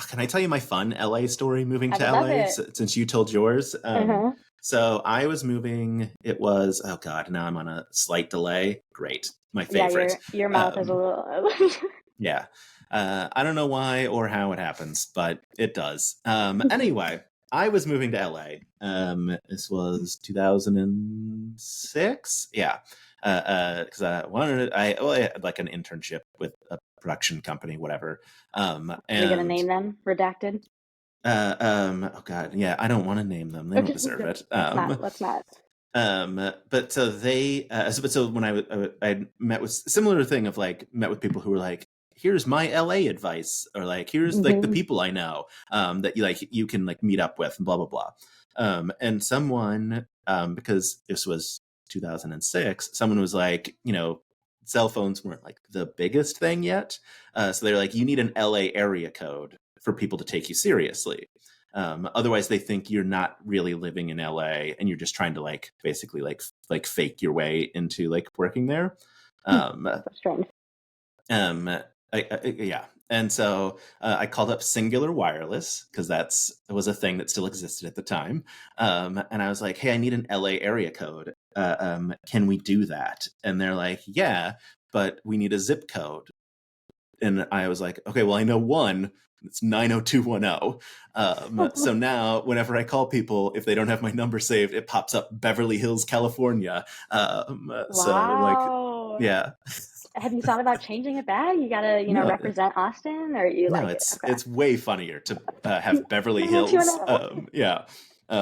Can I tell you my fun LA story moving I to would love LA it. since you told yours? Uh-huh. So I was moving. It was, oh God, now I'm on a slight delay. Great, my Yeah, favorite. your mouth is a Um, little. Yeah. I don't know why or how it happens, but it does. Anyway, I was moving to LA. This was 2006. Yeah. Because I had like an internship with a production company, whatever. Are we gonna And name them? Redacted? oh God, yeah, I don't want to name them. They don't Okay, deserve it. let's not. Let's not. But so they, so when I met with similar thing of like met with people who were like, here's my LA advice, or like here's like the Hmm. people I know that you can like meet up with, and blah blah blah. And someone, because this was 2006, someone was like, cell phones weren't like the biggest thing yet, so they're like, you need an LA area code for people to take you seriously. Otherwise, they think you're not really living in LA and you're just trying to like basically like fake your way into like working there. Um, So strange. um, yeah. And so I called up Singular Wireless because that was a thing that still existed at the time. And I was like, hey, I need an LA area code. Can we do that? And they're like, yeah, but we need a zip code. And I was like, okay, well, I know one. It's 90210. So now, whenever I call people, if they don't have my number saved, it pops up Beverly Hills, California. So, like, Wow. yeah. Have you thought about changing it back? You gotta, No, represent Austin, or you no, like it? Okay. it's way funnier to have Beverly Hills. 90210. Yeah,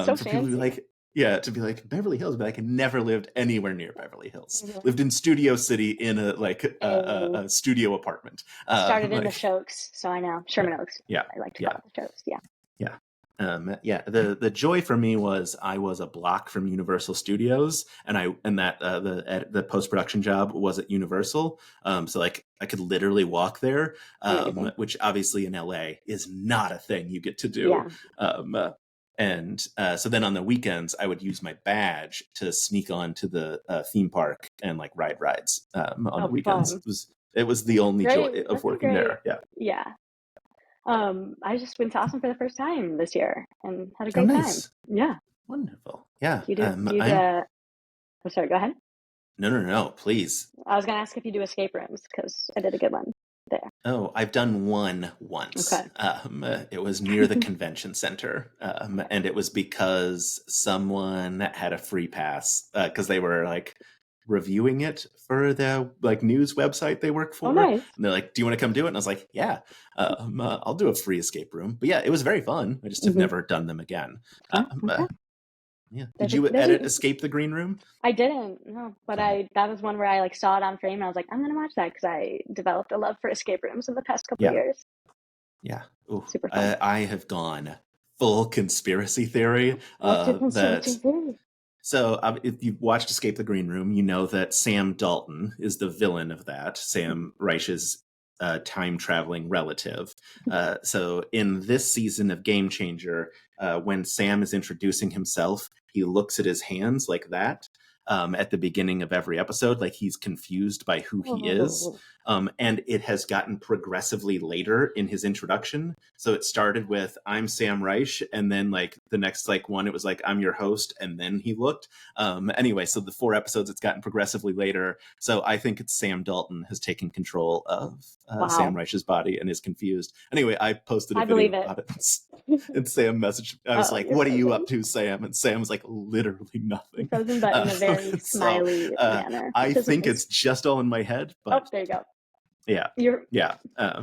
So for people who fancy. like, yeah, to be like Beverly Hills, but I never lived anywhere near Beverly Hills. Mhm. Lived in Studio City in a like A a studio apartment. started in the Like, Shokes, so I know yeah, Sherman Oaks. yeah, I like to call yeah. it the Shokes. Yeah. Yeah. Yeah. The joy for me was I was a block from Universal Studios, and that the post production job was at Universal. So like I could literally walk there, Amazing. which obviously in LA is not a thing you get to do. Yeah. And so then on the weekends, I would use my badge to sneak on to the theme park and like ride rides on the Oh, weekends. fun. It was the only joy Great. of That's a working great. there. Yeah. Yeah. I just went to Austin for the first time this year and had a Oh, great time. nice. Yeah. Wonderful. Yeah. Do you do, I'm oh, sorry, go ahead. no, please. I was gonna ask if you do escape rooms because I did a good one there. Oh, I've done one once. Okay. It was near the convention center, Okay. and it was because someone had a free pass because they were like reviewing it for the like news website they work Oh, for, nice. and they're like, "Do you want to come do it?" And I was like, "Yeah, I'll do a free escape room." But yeah, it was very fun. I just have Hmm. never done them again. Oh, Um, uh, okay. yeah, did you There's edit a, Escape the Green Room? I didn't, no, but Oh, that was one where I like saw it on frame and I was like, I'm gonna watch that because I developed a love for escape rooms in the past couple yeah. years. Yeah. Ooh, Super fun. I have gone full conspiracy theory. What's your That conspiracy theory? so if you've watched Escape the Green Room, you know that Sam Dalton is the villain of that. Sam Reich's time traveling relative. So in this season of Game Changer, when Sam is introducing himself, he looks at his hands like that. At the beginning of every episode, like he's confused by who he is. Oh, And it has gotten progressively later in his introduction. So it started with "I'm Sam Reich," and then like the next like one, it was like "I'm your host," and then he looked. Anyway, so the 4 episodes, it's gotten progressively later. So I think it's Sam Dalton has taken control of Sam wow. Reich's body and is confused. Anyway, I posted a I video believe it. about it, and Sam messaged. I was Oh, like, you're "What are you frozen. up to, Sam?" And Sam was like, "Literally You're nothing." frozen, but in a very So smiley manner, I which is think nice. it's just all in my head, Oh, but there you go. yeah, You're yeah.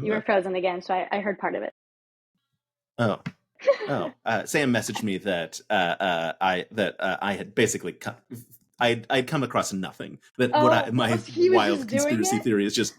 you were frozen again, so I heard part of it. Oh, Sam messaged me that I had basically I'd come across nothing. That what Oh, my he was wild just doing conspiracy it? theory is just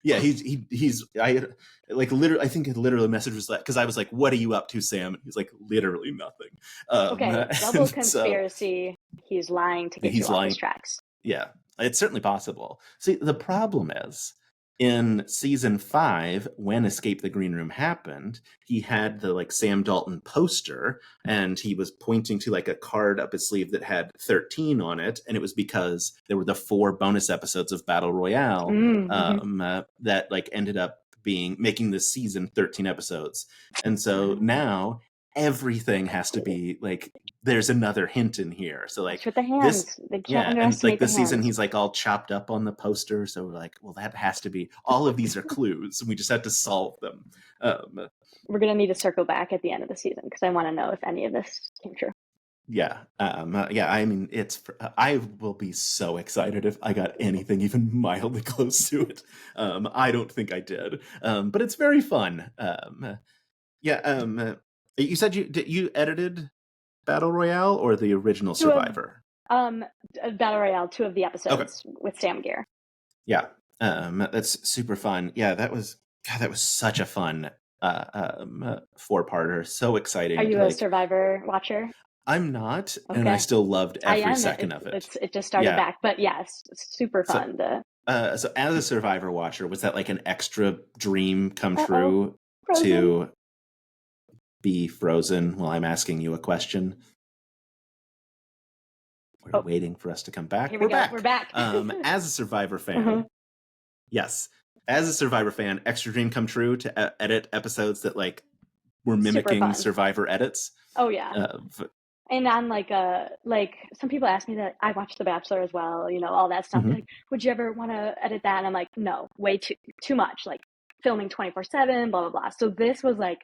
yeah he's I like literally I think it literally message was like because I was like, "What are you up to, Sam?" And he's like, "Literally nothing." Okay, double And so conspiracy. He's lying to get you he's off his lying. tracks. Yeah, it's certainly possible. See, the problem is in season 5, when Escape the Green Room happened, he had the like Sam Dalton poster and he was pointing to like a card up his sleeve that had 13 on it. And it was because there were the 4 bonus episodes of Battle Royale Mm-hmm. that like ended up being making this season 13 episodes. And so now everything has to be like there's another hint in here. So That's like with the this hands. They can't and like underestimate the this season, hands. he's like all chopped up on the poster. So we're like, well, that has to be. All of these are clues. We just have to solve them. Um, We're gonna need to circle back at the end of the season because I want to know if any of this came true. yeah, yeah. I mean, I will be so excited if I got anything even mildly close to it. I don't think I did, but it's very fun. Yeah. You said you edited Battle Royale or the original Two of Survivor? um Battle Royale, 2 of the Okay. episodes with Sam Gear. Yeah, that's super fun. Yeah, that was such a fun 4-parter. So Are exciting. you a Like Survivor watcher? I'm not, and I Okay, still loved I every am. second of it. It just started Yeah. back, but yes, super So fun. To so as a Survivor watcher, was that like an extra dream come oh, true Frozen. to be frozen while I'm asking you a question. We're waiting for us to come back. We're back. We're back. As a Survivor fan, yes, as a Survivor fan, extra dream come true to edit episodes that like were mimicking Survivor edits. Oh yeah. And I'm like some people ask me that I watch The Bachelor as well, you know, all that stuff. Like, would you ever want to edit that? And I'm like, no, way too much. Like filming 24/7, blah blah blah. So this was like,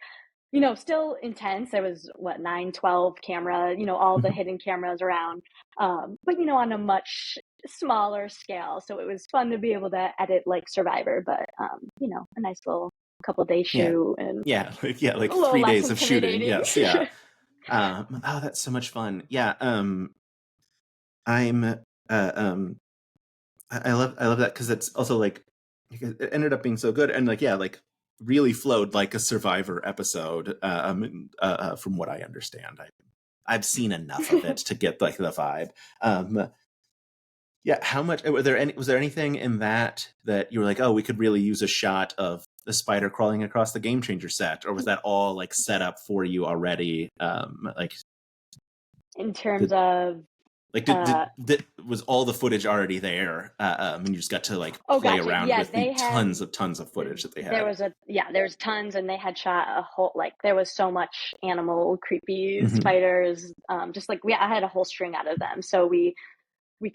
you know, still intense. There was 9, 12 camera, you know, all the hidden cameras around, but you know, on a much smaller scale. So it was fun to be able to edit like Survivor, but you know, a nice little couple day shoot and like 3 days of shooting. Yes, yeah. Oh, that's so much fun. Yeah. I love that because it's also like it ended up being so good and like like really flowed like a Survivor episode. From what I understand, I've seen enough of it to get like the vibe. Yeah. How much was there anything in that you were like, oh, we could really use a shot of the spider crawling across the Game Changer set, or was that all like set up for you already? Like in terms of like was all the footage already there? And you just got to like play around with the tons of footage that they had. There's tons, and they had shot a whole, like there was so much animal creepy spiders, just like I had a whole string out of them. So we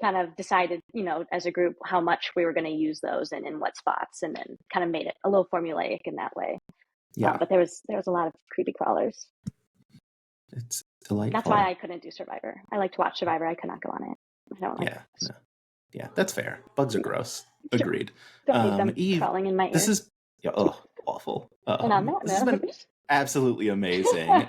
kind of decided, you know, as a group how much we were going to use those and in what spots, and then kind of made it a little formulaic in that way. Yeah, but there was a lot of creepy crawlers. It's delightful. That's why I couldn't do Survivor. I like to watch Survivor. I could not go on it. I don't like bugs. Yeah, that's fair. Bugs are gross. Agreed. Don't need them crawling in my ear. This is awful. And on that this has been absolutely amazing.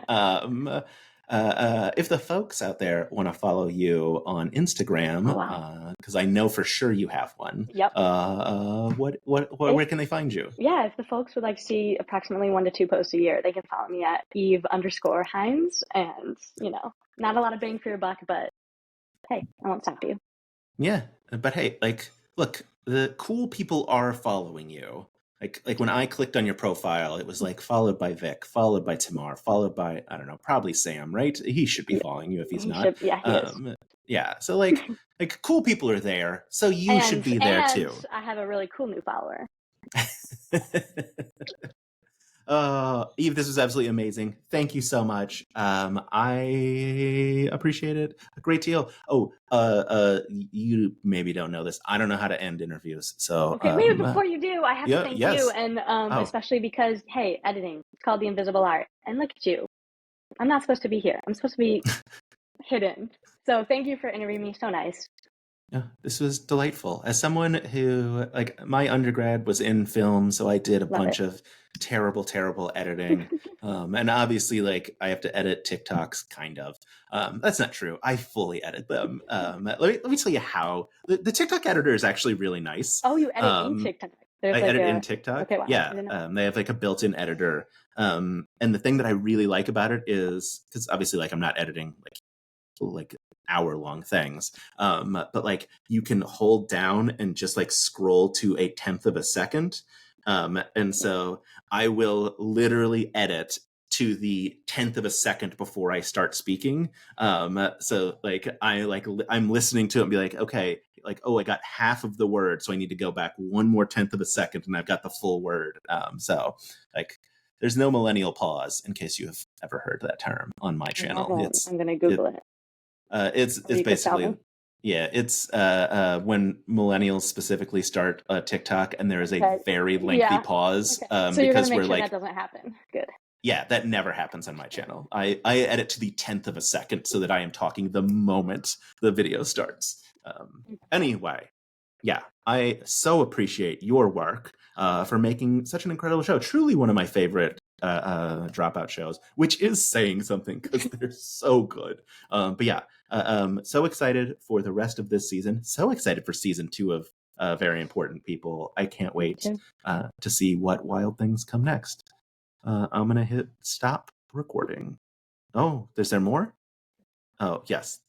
If the folks out there want to follow you on Instagram, because I know for sure you have one. Yep. Where can they find you? Yeah, if the folks would like to see approximately 1 to 2 posts a year, they can follow me at Eve_Hinz. And, you know, not a lot of bang for your buck, but hey, I won't stop you. Yeah, but hey, like, look, the cool people are following you. Like when I clicked on your profile, it was like followed by Vic, followed by Tamar, followed by, I don't know, probably Sam, right? He should be following you if he's not. He is. Yeah. So like cool people are there. So you should be there too. I have a really cool new follower. Eve, this was absolutely amazing. Thank you so much. I appreciate it a great deal. You maybe don't know this. I don't know how to end interviews. So okay, wait, before you do, I have to thank you, and especially because hey, editing, it's called the invisible art, and look at you. I'm not supposed to be here. I'm supposed to be hidden. So thank you for interviewing me. So nice. Yeah, this was delightful. As someone who, like, my undergrad was in film, so I did a bunch of terrible editing. And obviously, like, I have to edit TikToks, kind of. That's not true. I fully edit them. Let me tell you how. The TikTok editor is actually really nice. Oh, you edit in TikTok? I edit in TikTok. Okay, wow. Yeah, they have like a built-in editor. And the thing that I really like about it is, because obviously, like, I'm not editing like hour-long things, but like you can hold down and just like scroll to 1/10 of a second, and so I will literally edit to the 1/10 of a second before I start speaking. So like I'm listening to it and be like, okay, like, oh, I got half of the word, so I need to go back 1 more 1/10 of a second, and I've got the full word. So like, there's no millennial pause, in case you have ever heard that term on my channel. I'm going to Google it. It's basically, it's when millennials specifically start TikTok, and there is a very lengthy pause. So you're going to make sure that doesn't happen. Good. Yeah, that never happens on my channel. I edit to the 1/10 of a second so that I am talking the moment the video starts. Anyway, yeah, I so appreciate your work for making such an incredible show. Truly one of my favorite Dropout shows, which is saying something because they're so good. But yeah, so excited for the rest of this season. So excited for season 2 of Very Important People. I can't wait to see what wild things come next. I'm going to hit stop recording. Oh, is there more? Oh, yes.